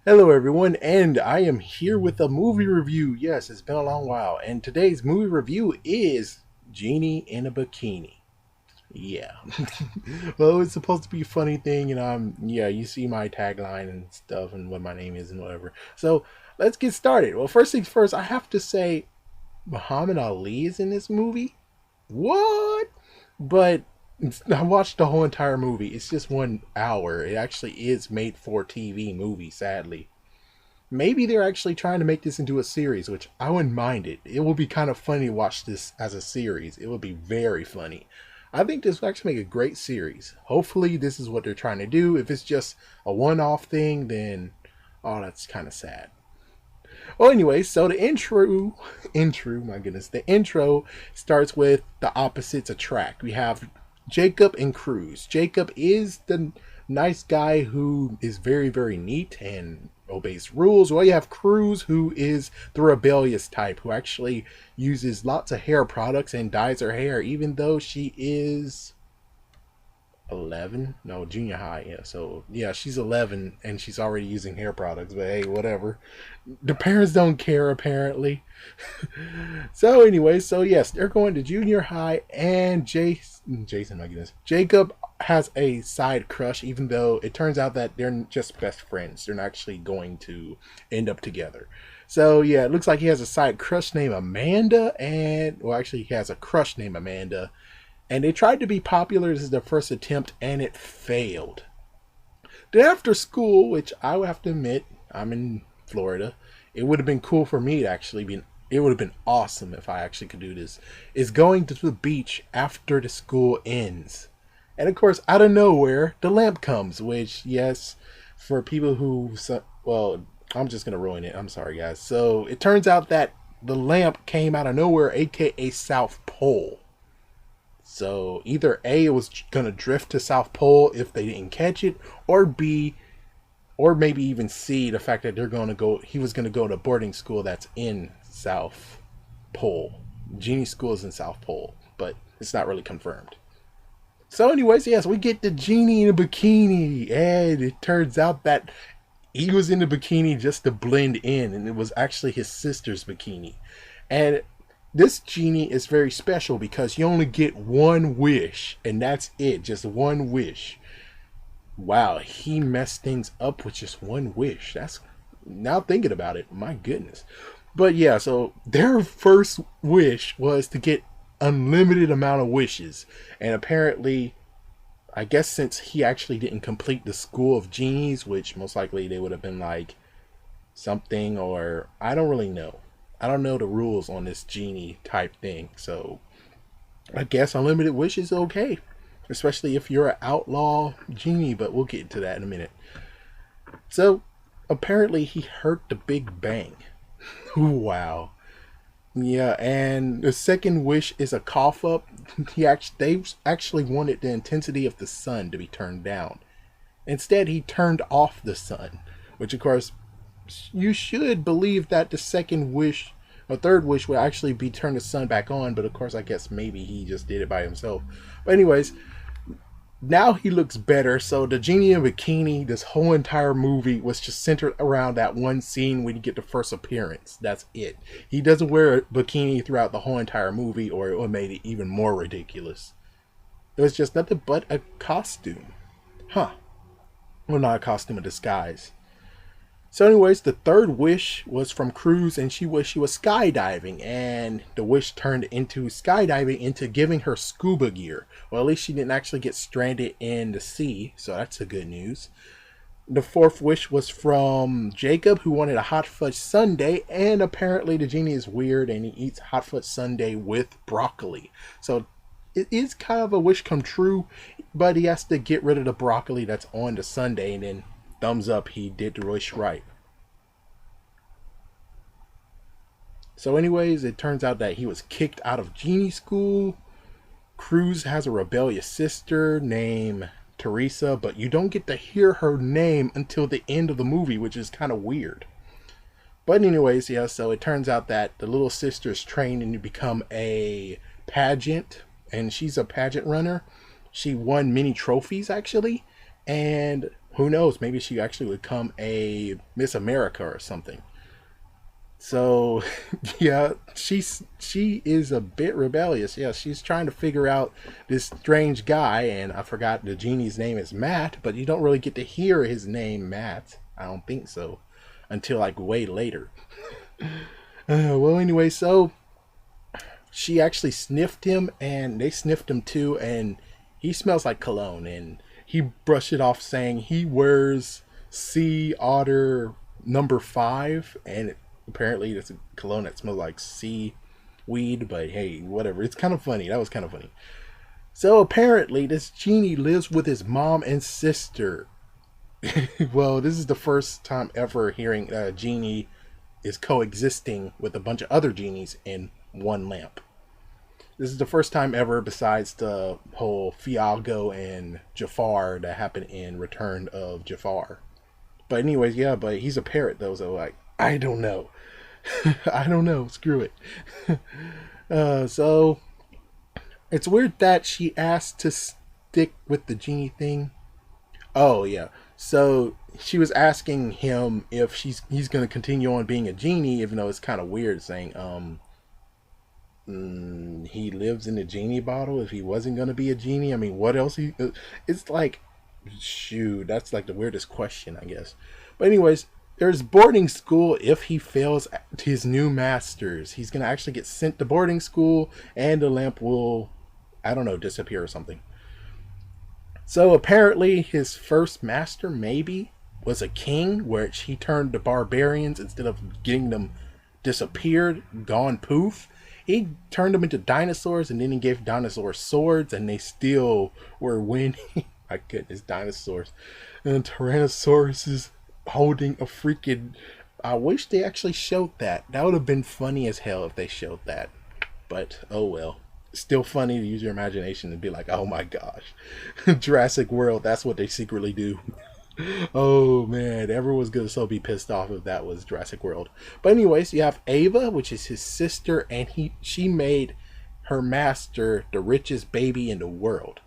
Hello, everyone, and I am here with a movie review. Yes, it's been a long while, and today's movie review is Genie in a Bikini. Yeah. Well, it's supposed to be a funny thing, and yeah, you see my tagline and stuff, and what my name is, and whatever. So let's get started. Well, first things first, I have to say Muhammad Ali is in this movie. What? But I watched the whole entire movie. It's just 1 hour. It actually is made for TV movie, sadly. Maybe they're actually trying to make this into a series, which I wouldn't mind it. It will be kind of funny to watch this as a series. It would be very funny. I think this will actually make a great series. Hopefully, this is what they're trying to do. If it's just a one off thing, then, oh, that's kind of sad. Well, anyway, so the my goodness, the intro starts with the opposites attract. We have Jacob and Cruz. Jacob is the nice guy who is very, very neat and obeys rules. Well, you have Cruz, who is the rebellious type, who actually uses lots of hair products and dyes her hair, even though she is 11, no, junior high. Yeah, so yeah, she's 11 and she's already using hair products, but hey, whatever. The parents don't care, apparently. So anyway, so yes, they're going to junior high, and Jason, my goodness, Jacob has a side crush, even though it turns out that they're just best friends. They're not actually going to end up together. So yeah, it looks like he has a side crush named Amanda, and well, actually, he has a crush named Amanda, and they tried to be popular. This is their first attempt, and it failed. Then after school, which I would have to admit, I'm in Florida, it would have been cool for me to actually be. It would have been awesome if I actually could do this. Is going to the beach after the school ends, and of course, out of nowhere, the lamp comes. Which, yes, for people who, well, I'm just gonna ruin it. I'm sorry, guys. So it turns out that the lamp came out of nowhere, aka South Pole. So either A, it was gonna drift to South Pole if they didn't catch it, or B, or maybe even C, the fact that they're gonna go. He was gonna go to boarding school that's in South Pole. Genie school is in South Pole, but it's not really confirmed. So, anyways, yes, we get the Genie in a bikini, and it turns out that he was in the bikini just to blend in, and it was actually his sister's bikini. And this Genie is very special because you only get one wish, and that's it, just one wish. Wow, he messed things up with just one wish. That's, now thinking about it, my goodness. But yeah, so their first wish was to get unlimited amount of wishes, and apparently, I guess since he actually didn't complete the school of genies, which most likely they would have been like something, or I don't really know. I don't know the rules on this genie type thing, so I guess unlimited wishes is okay, especially if you're an outlaw genie. But we'll get into that in a minute. So apparently he heard the Big Bang. Wow. Yeah, and the second wish is a cough up. They actually wanted the intensity of the sun to be turned down. Instead, he turned off the sun, which of course you should believe that the second wish or third wish would actually be turn the sun back on, but of course I guess maybe he just did it by himself. But anyways, now he looks better. So the Genie in Bikini, this whole entire movie was just centered around that one scene when you get the first appearance. That's it. He doesn't wear a bikini throughout the whole entire movie, or it would have made it even more ridiculous. It was just nothing but a costume. Huh. Well, not a costume, a disguise. So, anyways, the third wish was from Cruz, and she wished she was skydiving, and the wish turned into skydiving into giving her scuba gear. Well, at least she didn't actually get stranded in the sea, so that's a good news. The fourth wish was from Jacob, who wanted a hot fudge sundae, and apparently the genie is weird and he eats hot fudge sundae with broccoli. So it is kind of a wish come true, but he has to get rid of the broccoli that's on the sundae, and then thumbs up, he did the wish right. So, anyways, it turns out that he was kicked out of genie school. Cruz has a rebellious sister named Teresa, but you don't get to hear her name until the end of the movie, which is kind of weird. But anyways, yeah, so it turns out that the little sister is trained to become a pageant, and she's a pageant runner. She won many trophies, actually, and who knows? Maybe she actually would become a Miss America or something. So, yeah, she is a bit rebellious. Yeah, she's trying to figure out this strange guy, and I forgot the genie's name is Matt, but you don't really get to hear his name, Matt. I don't think so, until like way later. Well, anyway, so she actually sniffed him, and they sniffed him too, and he smells like cologne, and he brushed it off, saying he wears Sea Otter number 5, and apparently it's a cologne that smells like sea weed. But hey, whatever. It's kind of funny. That was kind of funny. So apparently, this genie lives with his mom and sister. Well, this is the first time ever hearing a genie is coexisting with a bunch of other genies in one lamp. This is the first time ever, besides the whole Fiago and Jafar that happened in Return of Jafar. But anyways, yeah, but he's a parrot though, so like, I don't know. I don't know. Screw it. So it's weird that she asked to stick with the genie thing. Oh yeah. So she was asking him if he's going to continue on being a genie, even though it's kind of weird saying he lives in a genie bottle if he wasn't going to be a genie. I mean, what else it's like, shoot, that's like the weirdest question, I guess. But anyways, there's boarding school if he fails his new masters. He's going to actually get sent to boarding school, and the lamp will, I don't know, disappear or something. So apparently his first master maybe was a king, which he turned the barbarians, instead of getting them disappeared, gone poof, he turned them into dinosaurs, and then he gave dinosaurs swords, and they still were winning. My goodness, dinosaurs. And Tyrannosaurus is holding a freaking... I wish they actually showed that. That would have been funny as hell if they showed that. But, oh well. Still funny to use your imagination and be like, oh my gosh. Jurassic World, that's what they secretly do. Oh man, everyone's gonna so be pissed off if that was Jurassic World. But anyways, you have Ava, which is his sister, and she made her master the richest baby in the world.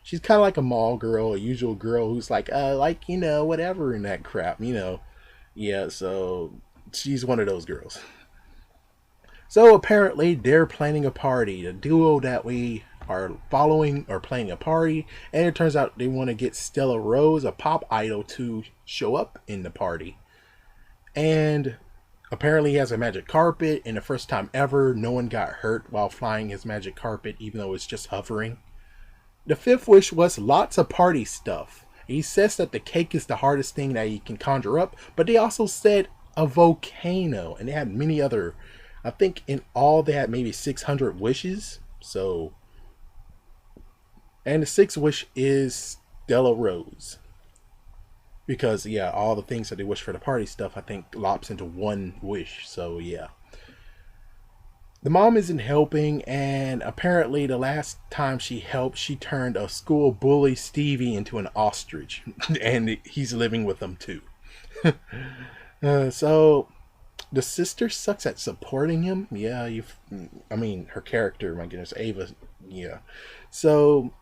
She's kind of like a mall girl, a usual girl who's like whatever in that crap, Yeah, so she's one of those girls. So apparently they're planning a party. The duo that we are following are planning a party, and it turns out they want to get Stella Rose, a pop idol, to show up in the party. And apparently he has a magic carpet, and the first time ever, no one got hurt while flying his magic carpet, even though it's just hovering. The fifth wish was lots of party stuff. He says that the cake is the hardest thing that he can conjure up, but they also said a volcano, and they had many other... I think in all they had maybe 600 wishes. So, and the sixth wish is Stella Rose. Because, yeah, all the things that they wish for the party stuff, I think, lops into one wish. So, yeah. The mom isn't helping, and apparently the last time she helped, she turned a school bully Stevie into an ostrich. And he's living with them, too. So... the sister sucks at supporting him. Yeah, her character, my goodness, Ava, yeah. So,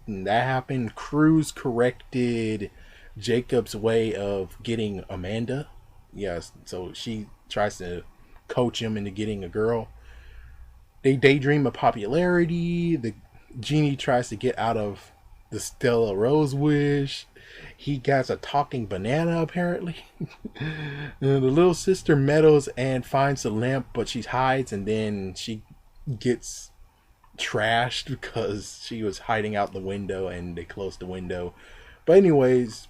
that happened. Cruz corrected Jacob's way of getting Amanda. Yes, so she tries to coach him into getting a girl. They daydream of popularity. The genie tries to get out of the Stella Rose wish. He gets a talking banana, apparently. The little sister meddles and finds the lamp, but she hides, and then she gets trashed because she was hiding out the window, and they closed the window. But anyways,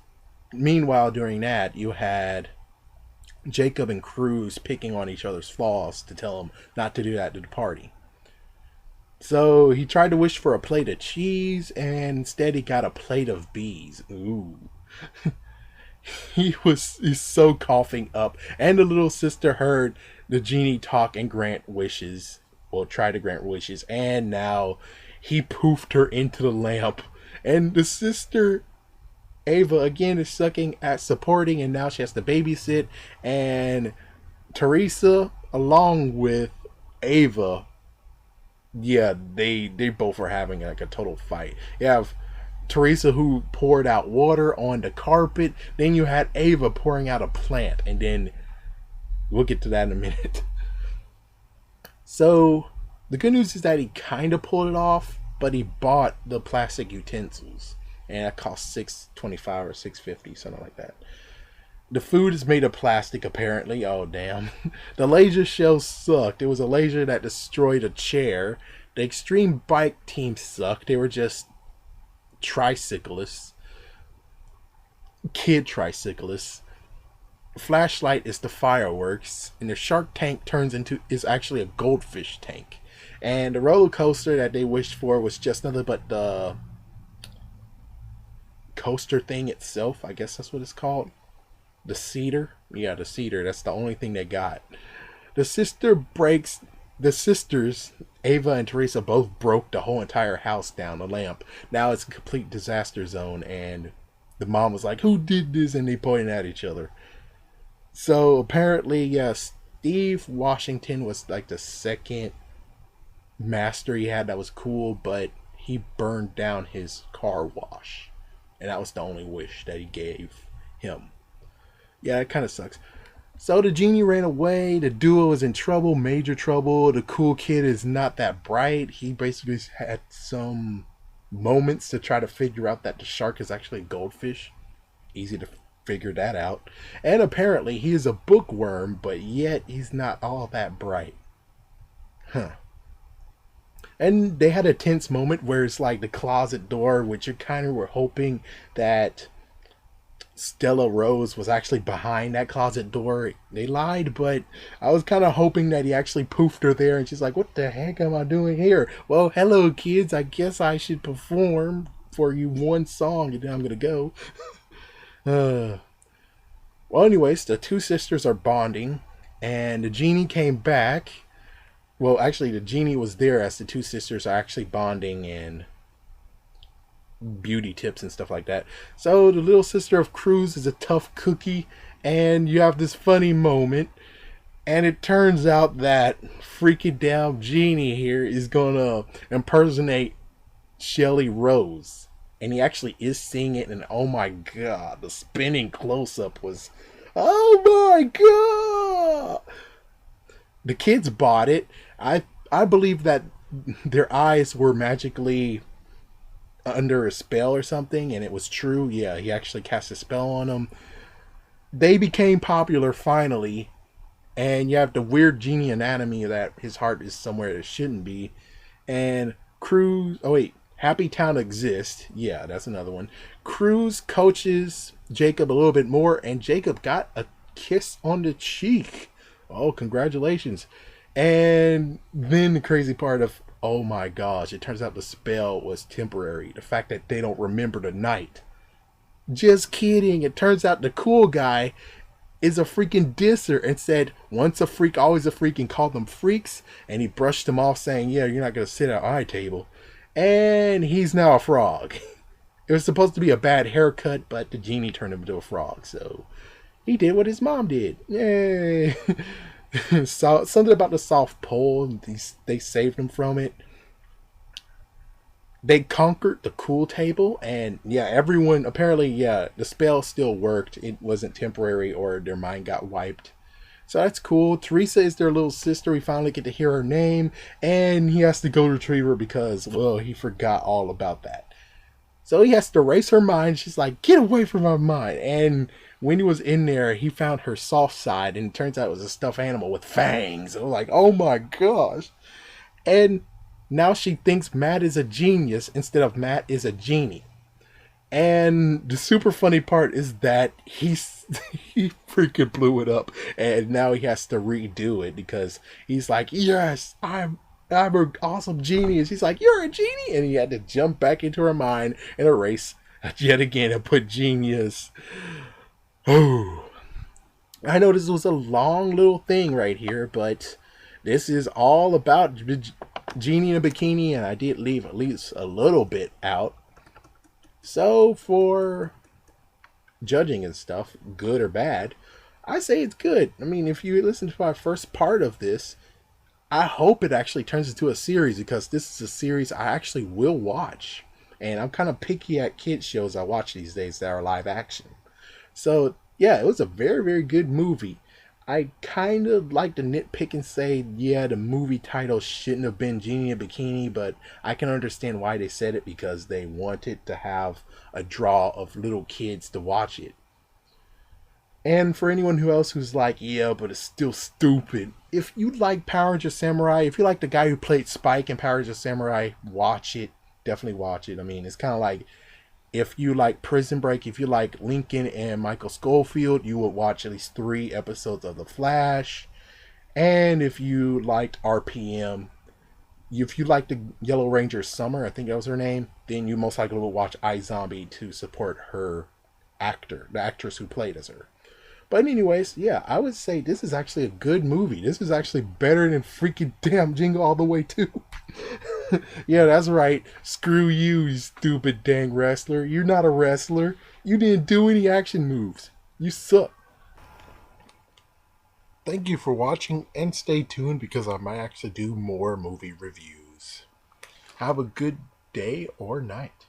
meanwhile, during that, you had Jacob and Cruz picking on each other's flaws to tell them not to do that to the party. So he tried to wish for a plate of cheese, and instead he got a plate of bees. Ooh. He's so coughing up. And the little sister heard the genie talk and grant wishes. Well, try to grant wishes. And now he poofed her into the lamp. And the sister, Ava, again is sucking at supporting, and now she has to babysit. And Teresa, along with Ava, yeah, they both are having like a total fight. You have Teresa who poured out water on the carpet. Then you had Ava pouring out a plant. And then we'll get to that in a minute. So the good news is that he kind of pulled it off, but he bought the plastic utensils. And that cost $6.25 or $6.50, something like that. The food is made of plastic, apparently. Oh, damn. The laser show sucked. It was a laser that destroyed a chair. The extreme bike team sucked. They were just tricyclists. Kid tricyclists. Flashlight is the fireworks. And the shark tank is actually a goldfish tank. And the roller coaster that they wished for was just nothing but the coaster thing itself. I guess that's what it's called. The cedar? Yeah, the cedar. That's the only thing they got. The sisters, Ava and Teresa, both broke the whole entire house down, the lamp. Now it's a complete disaster zone, and the mom was like, who did this? And they pointed at each other. So apparently, yes, Steve Washington was like the second master he had that was cool, but he burned down his car wash. And that was the only wish that he gave him. Yeah, it kind of sucks. So the genie ran away. The duo is in trouble, major trouble. The cool kid is not that bright. He basically had some moments to try to figure out that the shark is actually a goldfish. Easy to figure that out. And apparently he is a bookworm, but yet he's not all that bright. Huh. And they had a tense moment where it's like the closet door, which you kind of were hoping that Stella Rose was actually behind that closet door. They lied, but I was kind of hoping that he actually poofed her there, and she's like, what the heck am I doing here? Well, hello kids, I guess I should perform for you one song and then I'm gonna go. Well, anyways, the two sisters are bonding, and the genie came back. Well, actually the genie was there as the two sisters are actually bonding and beauty tips and stuff like that. So the little sister of Cruz is a tough cookie, and you have this funny moment, and it turns out that freaking damn Genie here is gonna impersonate Shelly Rose, and he actually is seeing it, and oh my god, the spinning close-up was, oh my god. The kids bought it. I believe that their eyes were magically under a spell or something, and it was true. Yeah, he actually cast a spell on them. They became popular finally, and you have the weird genie anatomy that his heart is somewhere it shouldn't be. And Cruz, oh wait, Happy Town exists. Yeah, that's another one. Cruz coaches Jacob a little bit more, and Jacob got a kiss on the cheek. Oh, congratulations. And then the crazy part of, oh my gosh, it turns out the spell was temporary. The fact that they don't remember the night. Just kidding. It turns out the cool guy is a freaking disser and said, once a freak, always a freak, and called them freaks. And he brushed them off saying, yeah, you're not going to sit at my table. And he's now a frog. It was supposed to be a bad haircut, but the genie turned him into a frog. So he did what his mom did. Yay. So, something about the soft pole, they saved him from it. They conquered the cool table, and yeah, everyone, apparently, yeah, the spell still worked. It wasn't temporary or their mind got wiped. So that's cool. Teresa is their little sister. We finally get to hear her name, and he has to go retrieve her because, well, he forgot all about that. So he has to erase her mind. She's like, get away from my mind. And when he was in there, he found her soft side, and it turns out it was a stuffed animal with fangs. I was like, oh my gosh. And now she thinks Matt is a genius instead of Matt is a genie. And the super funny part is that he freaking blew it up, and now he has to redo it because he's like, yes, I'm an awesome genie. And she's like, you're a genie? And he had to jump back into her mind and erase yet again and put genius. Oh, I know this was a long little thing right here, but this is all about Genie in a Bikini, and I did leave at least a little bit out. So for judging and stuff, good or bad, I say it's good. I mean, if you listen to my first part of this, I hope it actually turns into a series, because this is a series I actually will watch. And I'm kind of picky at kids shows I watch these days that are live action. So yeah, it was a very, very good movie. I kind of like to nitpick and say, yeah, the movie title shouldn't have been Genie in Bikini, but I can understand why they said it because they wanted to have a draw of little kids to watch it. And for anyone who else who's like, yeah, but it's still stupid. If you like Power Ranger Samurai, if you like the guy who played Spike in Power Ranger Samurai, watch it. Definitely watch it. I mean, it's kind of like if you like Prison Break, if you like Lincoln and Michael Schofield, you would watch at least 3 episodes of The Flash. And if you liked RPM, if you like the Yellow Ranger Summer, I think that was her name, then you most likely will watch iZombie to support her actor, the actress who played as her. But anyways, yeah, I would say this is actually a good movie. This is actually better than freaking damn Jingle All the Way too. Yeah, that's right. Screw you, you stupid dang wrestler. You're not a wrestler. You didn't do any action moves. You suck. Thank you for watching and stay tuned because I might actually do more movie reviews. Have a good day or night.